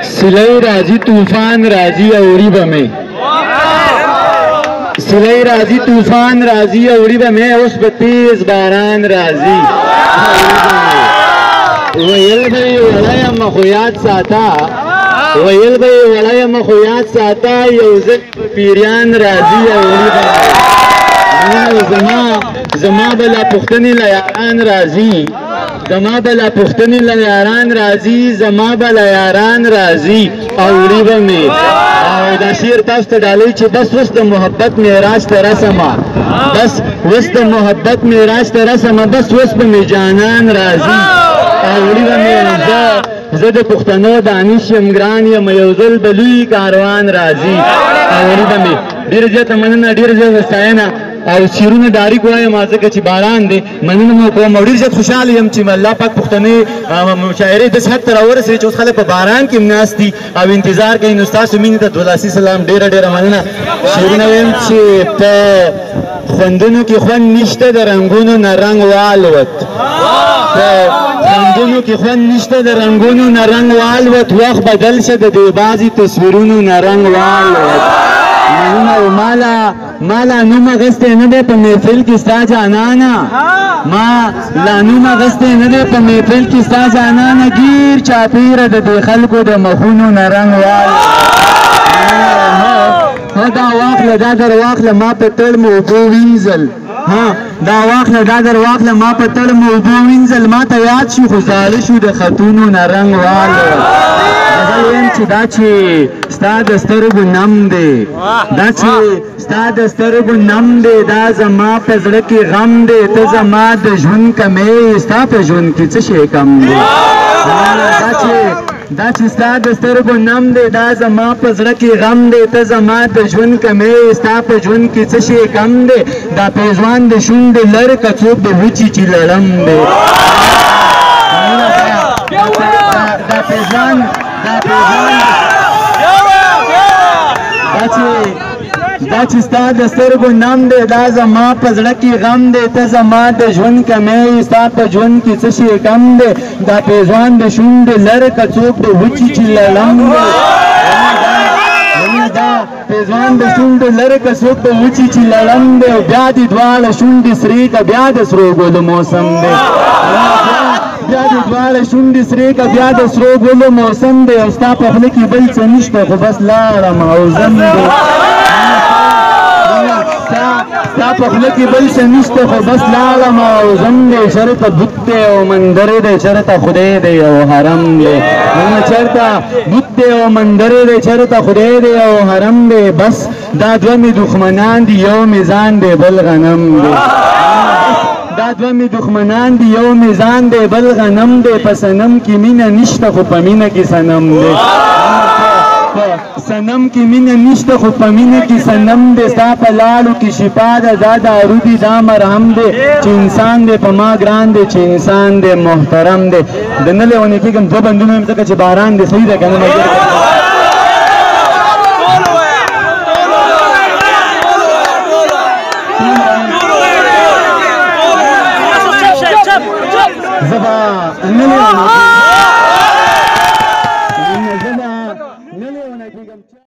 सिलाई राजी तूफान राजी औरी बमे सिलाई राजी तूफान राजी औरी बमे उस तेज बारान राजी वयल भाई वलाया मखोयात साता वयल भाई वलाया मखोयात साता यौजक पीरियान राजी औरी बमे زما بلا پختنی لیاران رازی زما بلا پختنی لیاران رازی زما بلا یاران رازی اولی بمی او دا شیر تاسو ته ډالۍ چې بس وس د محبت معراج ته رسمه بس وس د محبت معراج ته رسمه بس وس به می جانان رازی اولی بمی زه د پښتنو دانش یم ګران یم یو ځل به لوی کاروان رازی اولی بمی ډېره زیاته مننه ډېره زیاته ستاینه او شیرونه داری ګوایم ځکه چې باران دی مننه مو کوم او ډېر زیات خوشحاله یم چې الله پاک پښتنې مشاعرې داسې حد ته راورسېدې چې اوس خلک په باران کې هم ناست دي او انتظار کوي نو ستاسو مینې ته دولاسي سلام ډېره ډېره مننه شیرونه ویم چې په خوندونو کې خوند نشته د رنګونو نه رنګ والوت په خوندونو کې خوند نشته د رنګونو نه رنګ والوت وخت بدل شه د دې بعضې تصویرونو نه رنګ والوت مالا نوم اغسطی نده پا محفل کی ستا جانانا ما لا نوم اغسطی نده پا محفل کی ستا جانانا گیر چاپیر د دی خلقو د مخونو نرنگ وال دا واخل دا در واخل ما پا ترم اوبو وینزل دا واخل دا در واخل ما پا ترم اوبو وینزل ما تا یاد شو خوزالشو د خطونو نرنگ وال ویم چې دا چې ستا د سترګو نم دی دا چې ستا د سترګو نم دی دا زما په زړه کې غم دی ته زما د ژوند کمی ستا په ژوند کې څه شی کم دی دا چې ستا د سترګو نم دی دا زما په زړه کې غم دی ته زما د ژوند کمی ستا په ژوند کې څه شی کم دی دا پیزوان د شونډې لر که څوک د وچې چې لړم دی دا پیزوان دا چې ستا د سترګو نم دی دا زما په زړه کې غم دی ته زما د ژوند کمی ستا په ژوند کې څه شی کم دی دا پیزوان د شونډې لر که څوک د وچې چې لړم دی دا پیزوان د شونډې لر که څوک د وچې چې لړم دی او بیا دې دواړه شونډې سرې که بیا د سرو ګلو موسم دی بیا د دواړه شونډې سرې که بیا د سرو ګلو موسم دی او ستا په خوله کې بل څه نشته خو بس لاړم او ځم دی ستا په خوله کې بل څه نشته خو بس لاړم او ځم دی چېرته بت دی او مندر دی چېرته خدای دی او حرم دی چېرته بت دی او مندر دی چېرته خدای دی او حرم دی بس دا دوه مې دښمنان دي یو میزان دی بل غنم دی دا دوه مې دښمنان دي یو میزان دی بل غنم دی په صنم کې مینه نشته خو په مینه کې صنم دی صنم کې مینه نشته خو په مینه کې صنم دی ستا په لاړو کې شفا ده دا دارو دي دا مرهم دی چې انسان دی په ما ګران دی چې انسان دی محترم دی د نه لیونی کېږم دوه بندونه یم ځکه چې باران دی صحیح ده که نه زبا